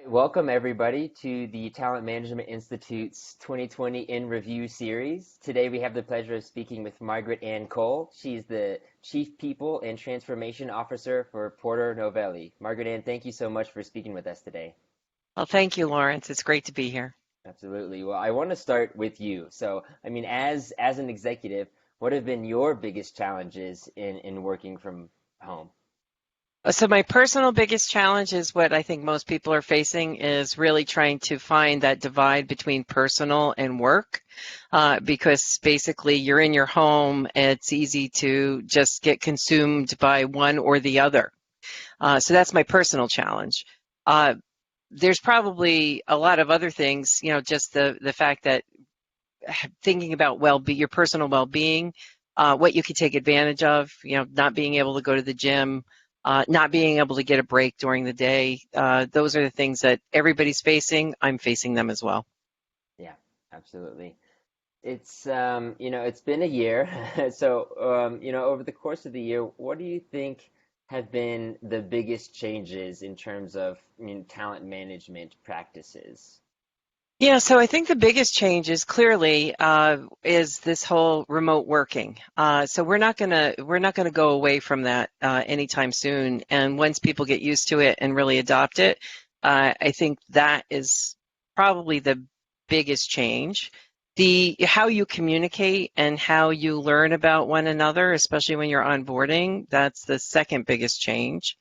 Welcome everybody to the Talent Management Institute's 2020 in Review series. Today we have the pleasure of speaking with Margaret-Ann Cole. She's the Chief People and Transformation Officer for Porter Novelli. Margaret-Ann, thank you so much for speaking with us today. Well, thank you, Lawrence. It's great to be here. Absolutely. Well, I want to start with you. As an executive, what have been your biggest challenges in working from home? So my personal biggest challenge is what I think most people are facing is really trying to find that divide between personal and work, because basically you're in your home. It's easy to just get consumed by one or the other. So that's my personal challenge. There's probably a lot of other things, just the fact that thinking about your personal well-being, what you could take advantage of, not being able to go to the gym, not being able to get a break during the day. Those are the things that everybody's facing. I'm facing them as well. Yeah, absolutely. It's been a year. Over the course of the year, what do you think have been the biggest changes in terms of, talent management practices? Yeah, so I think the biggest change is clearly is this whole remote working. So we're not gonna go away from that anytime soon. And once people get used to it and really adopt it, I think that is probably the biggest change. The how you communicate and how you learn about one another, especially when you're onboarding, that's the second biggest change.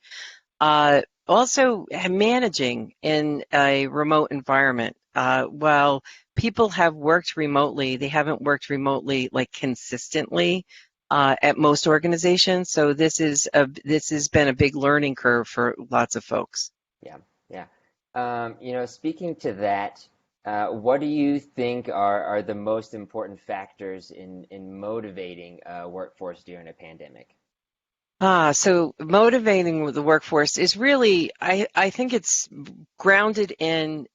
Also, managing in a remote environment. While people have worked remotely, they haven't worked remotely like consistently at most organizations. So this has been a big learning curve for lots of folks. Yeah, yeah. Speaking to that, what do you think are the most important factors in motivating a workforce during a pandemic? So motivating the workforce is really, I think it's grounded in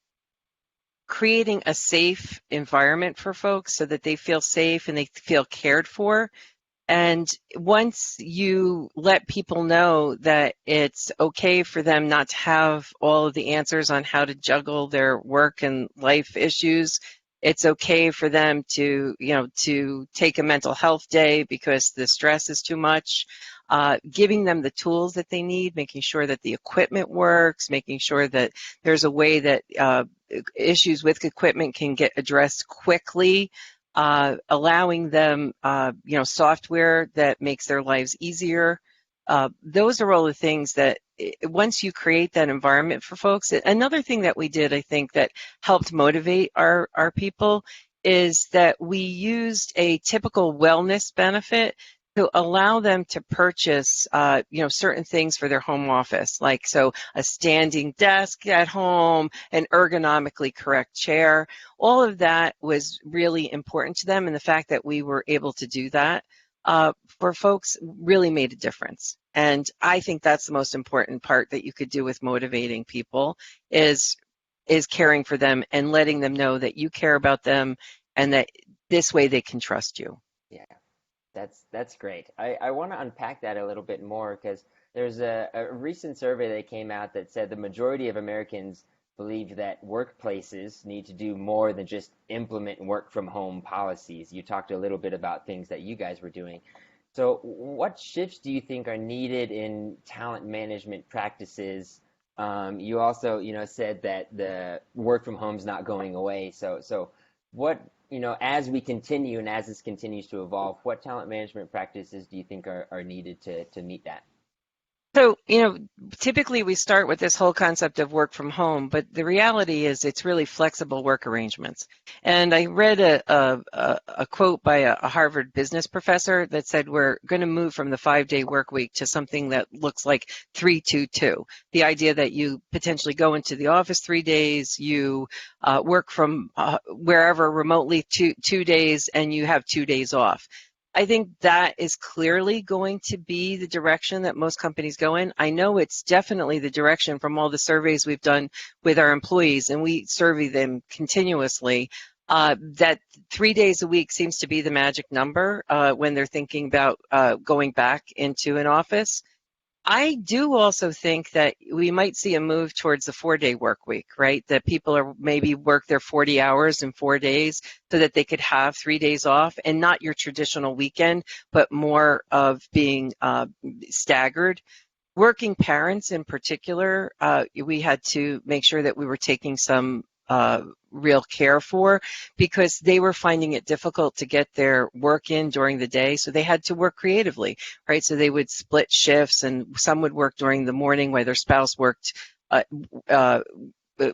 creating a safe environment for folks so that they feel safe and they feel cared for. And once you let people know that it's okay for them not to have all of the answers on how to juggle their work and life issues, it's okay for them to take a mental health day because the stress is too much. Giving them the tools that they need, making sure that the equipment works, making sure that there's a way that issues with equipment can get addressed quickly, allowing them, software that makes their lives easier. Those are all the things that once you create that environment for folks. Another thing that we did, I think, that helped motivate our people is that we used a typical wellness benefit to allow them to purchase, certain things for their home office, like a standing desk at home, an ergonomically correct chair. All of that was really important to them, and the fact that we were able to do that for folks really made a difference. And I think that's the most important part that you could do with motivating people is caring for them and letting them know that you care about them and that this way they can trust you. Yeah. That's great. I want to unpack that a little bit more because there's a recent survey that came out that said the majority of Americans believe that workplaces need to do more than just implement work from home policies. You talked a little bit about things that you guys were doing. So what shifts do you think are needed in talent management practices? You also, said that the work from home is not going away. So what, as we continue and as this continues to evolve, what talent management practices do you think are needed to meet that? So, typically we start with this whole concept of work from home, but the reality is it's really flexible work arrangements. And I read a quote by a Harvard business professor that said we're going to move from the 5-day work week to something that looks like 3-2-2. The idea that you potentially go into the office 3 days, you work from wherever remotely 2 days, and you have 2 days off. I think that is clearly going to be the direction that most companies go in. I know it's definitely the direction from all the surveys we've done with our employees, and we survey them continuously, that 3 days a week seems to be the magic number when they're thinking about going back into an office. I do also think that we might see a move towards the 4-day work week, right? That people are maybe work their 40 hours in 4 days so that they could have 3 days off and not your traditional weekend, but more of being staggered. Working parents in particular, we had to make sure that we were taking some real care for because they were finding it difficult to get their work in during the day. So they had to work creatively, right? So they would split shifts and some would work during the morning while their spouse uh, uh,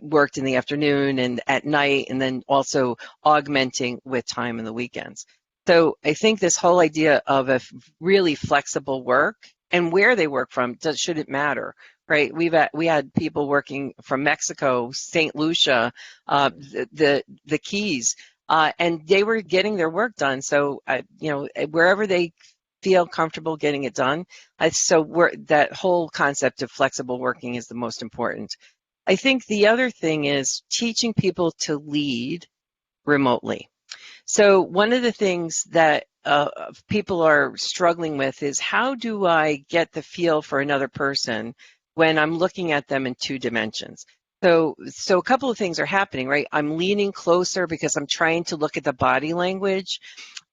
worked in the afternoon and at night, and then also augmenting with time in the weekends. So I think this whole idea of a really flexible work and where they work from shouldn't matter, right? We had people working from Mexico, St. Lucia, the Keys, and they were getting their work done. So wherever they feel comfortable getting it done. That whole concept of flexible working is the most important. I think the other thing is teaching people to lead remotely. So one of the things that people are struggling with is how do I get the feel for another person when I'm looking at them in 2 dimensions? So a couple of things are happening, right? I'm leaning closer because I'm trying to look at the body language.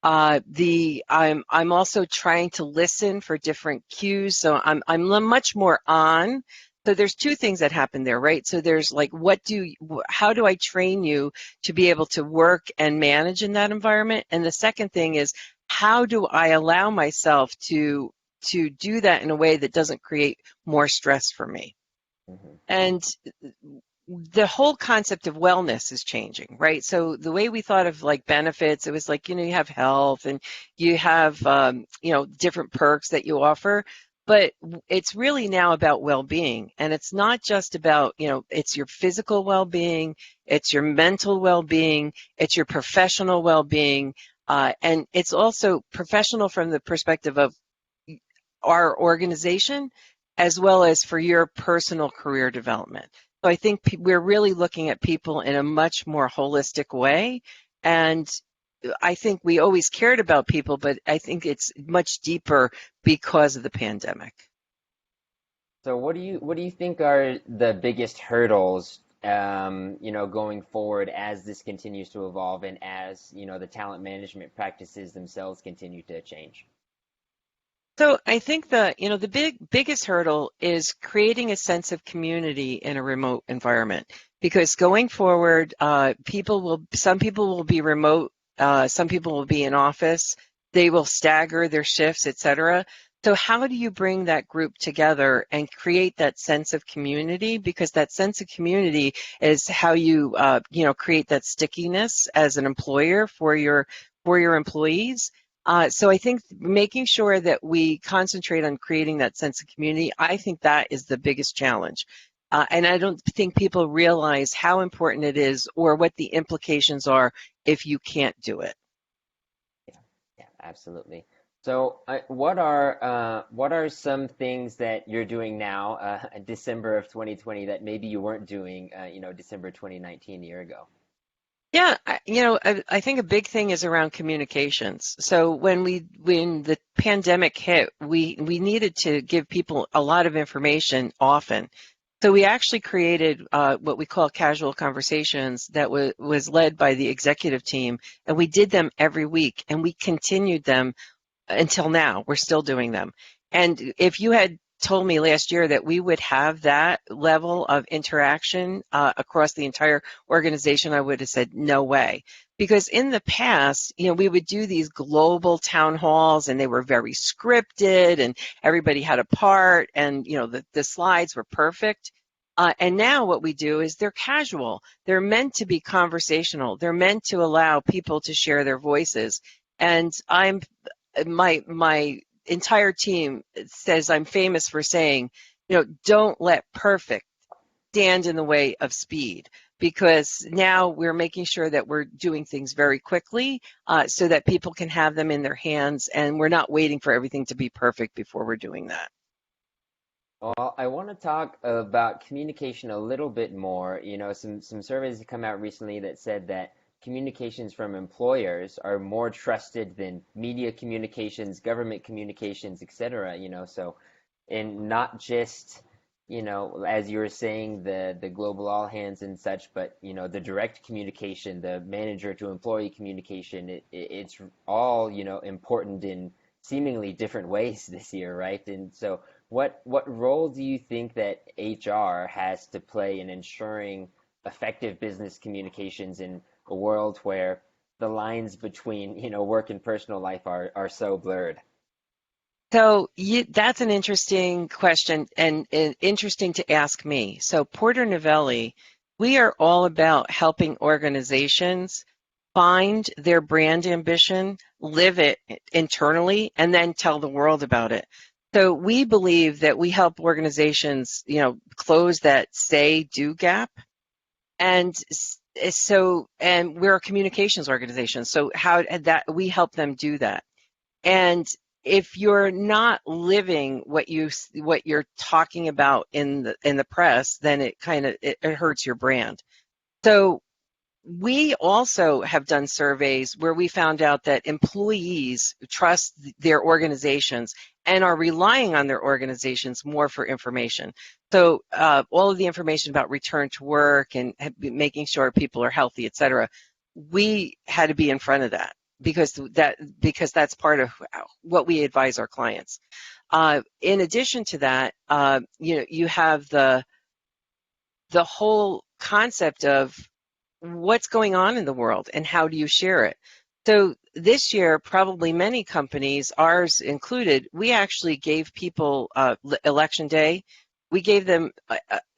I'm also trying to listen for different cues. So I'm much more on. So there's two things that happen there, right? So there's like, how do I train you to be able to work and manage in that environment? And the second thing is, how do I allow myself to do that in a way that doesn't create more stress for me? Hmm. And the whole concept of wellness is changing, right? So the way we thought of like benefits, it was like, you have health and you have, different perks that you offer, but it's really now about well-being. And it's not just about, it's your physical well-being, it's your mental well-being, it's your professional well-being. And it's also professional from the perspective of our organization, as well as for your personal career development. So I think we're really looking at people in a much more holistic way. And I think we always cared about people, but I think it's much deeper because of the pandemic. So what do you think are the biggest hurdles, going forward as this continues to evolve and as, the talent management practices themselves continue to change? So I think the biggest hurdle is creating a sense of community in a remote environment, because going forward, some people will be remote, some people will be in office, they will stagger their shifts, etc. So how do you bring that group together and create that sense of community? Because that sense of community is how you create that stickiness as an employer for your employees. So I think making sure that we concentrate on creating that sense of community, I think that is the biggest challenge. And I don't think people realize how important it is or what the implications are if you can't do it. Yeah, yeah, absolutely. So, what are some things that you're doing now, December of 2020, that maybe you weren't doing, December 2019, a year ago? Yeah, I think a big thing is around communications. So when the pandemic hit, we needed to give people a lot of information often. So we actually created what we call casual conversations that was led by the executive team, and we did them every week, and we continued them until now. We're still doing them. And if you had told me last year that we would have that level of interaction across the entire organization, I would have said no way. Because in the past, we would do these global town halls and they were very scripted and everybody had a part and, the slides were perfect. And now what we do is they're casual. They're meant to be conversational. They're meant to allow people to share their voices. And my entire team says I'm famous for saying, don't let perfect stand in the way of speed, because now we're making sure that we're doing things very quickly so that people can have them in their hands, and we're not waiting for everything to be perfect before we're doing that. Well, I want to talk about communication a little bit more. Some surveys have come out recently that said that communications from employers are more trusted than media communications, government communications, etc. So and not just, as you were saying, the global all hands and such, but the direct communication, the manager to employee communication, it's all important in seemingly different ways this year, right? And so, what role do you think that HR has to play in ensuring effective business communications in a world where the lines between work and personal life are so blurred? So that's an interesting question and interesting to ask me. So Porter Novelli, we are all about helping organizations find their brand ambition, live it internally, and then tell the world about it. So we believe that we help organizations, close that say do gap. And and we're a communications organization. So how that we help them do that. And if you're not living what you're talking about in the press, then it hurts your brand. So we also have done surveys where we found out that employees trust their organizations and are relying on their organizations more for information. So all of the information about return to work and making sure people are healthy, et cetera, we had to be in front of that because that's part of what we advise our clients. In addition to that, you have the whole concept of what's going on in the world and how do you share it. So this year, probably many companies, ours included, we actually gave people election day. We gave them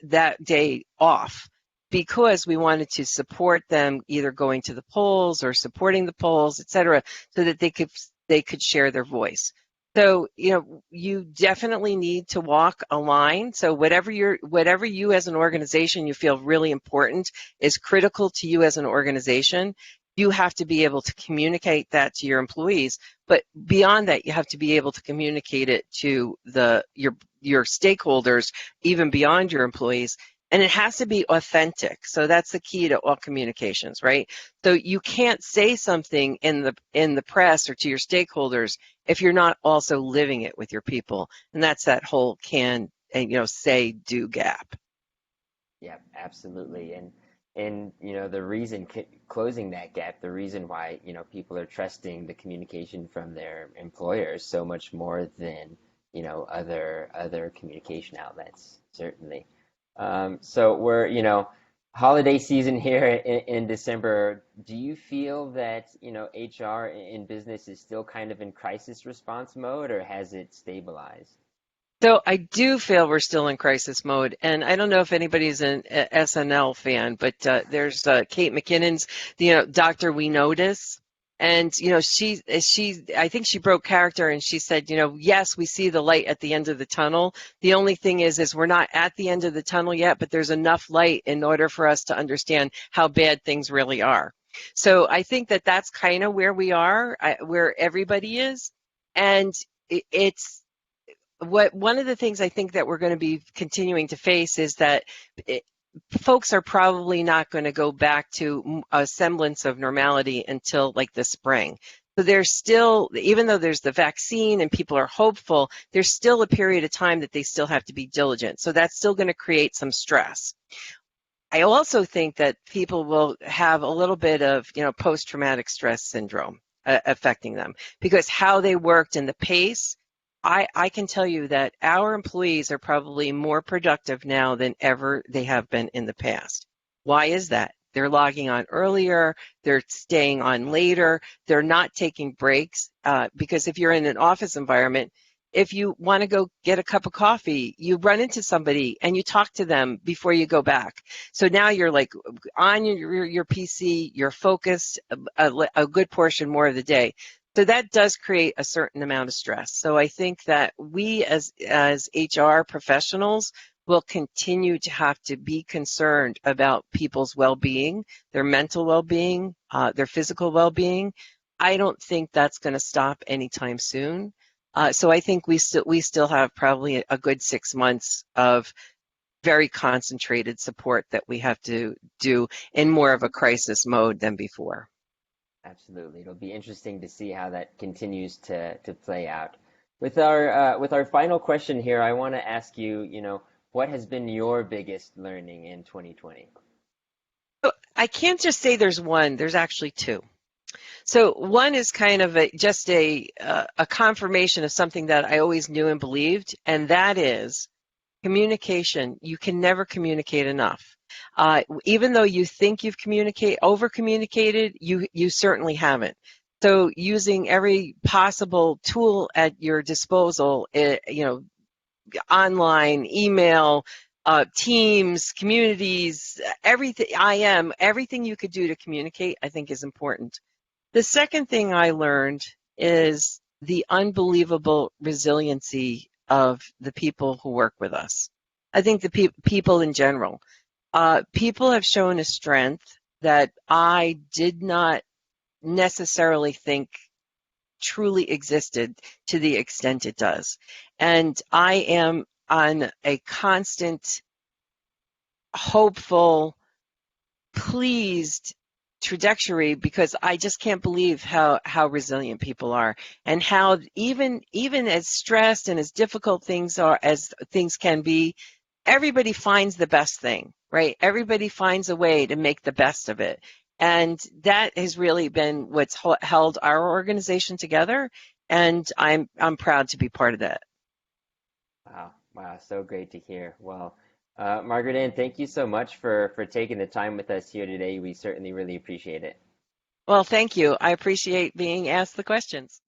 that day off because we wanted to support them either going to the polls or supporting the polls, et cetera, so that they could share their voice. So, you definitely need to walk a line. So whatever you as an organization you feel really important is critical to you as an organization, you have to be able to communicate that to your employees. But beyond that, you have to be able to communicate it to your stakeholders, even beyond your employees. And it has to be authentic. So that's the key to all communications, right? So you can't say something in the press or to your stakeholders if you're not also living it with your people. And that's that whole say, do gap. Yeah, absolutely. And the reason closing that gap, the reason why people are trusting the communication from their employers so much more than other communication outlets, certainly. So we're holiday season here in December. Do you feel that HR in business is still kind of in crisis response mode, or has it stabilized? So I do feel we're still in crisis mode, and I don't know if anybody's an SNL fan, but there's Kate McKinnon's, Doctor We Notice, and I think she broke character, and she said, yes, we see the light at the end of the tunnel. The only thing is we're not at the end of the tunnel yet, but there's enough light in order for us to understand how bad things really are. So I think that that's kind of where we are, where everybody is, and it's one of the things I think that we're going to be continuing to face is that folks are probably not going to go back to a semblance of normality until like the spring. So there's still, even though there's the vaccine and people are hopeful, there's still a period of time that they still have to be diligent. So that's still going to create some stress. I also think that people will have a little bit of, post-traumatic stress syndrome affecting them because how they worked and the pace. I can tell you that our employees are probably more productive now than ever they have been in the past. Why is that? They're logging on earlier, they're staying on later, they're not taking breaks because if you're in an office environment, if you want to go get a cup of coffee, you run into somebody and you talk to them before you go back. So now you're like on your PC, you're focused a good portion more of the day. So that does create a certain amount of stress. So I think that we as HR professionals will continue to have to be concerned about people's well-being, their mental well-being, their physical well-being. I don't think that's going to stop anytime soon. So I think we still have probably a good 6 months of very concentrated support that we have to do in more of a crisis mode than before. Absolutely. It'll be interesting to see how that continues to play out. With our final question here, I want to ask you, what has been your biggest learning in 2020? So I can't just say there's one, there's actually two. So one is kind of just a confirmation of something that I always knew and believed, and that is communication. You can never communicate enough. Even though you think you've over communicated, you certainly haven't. So using every possible tool at your disposal, online, email, teams, communities, everything, everything you could do to communicate, I think is important. The second thing I learned is the unbelievable resiliency of the people who work with us. I think the people in general. People have shown a strength that I did not necessarily think truly existed to the extent it does. And I am on a constant, hopeful, pleased trajectory because I just can't believe how resilient people are and how even as stressed and as difficult things are as things can be, everybody finds the best thing, right? Everybody finds a way to make the best of it. And that has really been what's held our organization together. And I'm proud to be part of that. Wow, wow, so great to hear. Well, Margaret Ann, thank you so much for taking the time with us here today. We certainly really appreciate it. Well, thank you. I appreciate being asked the questions.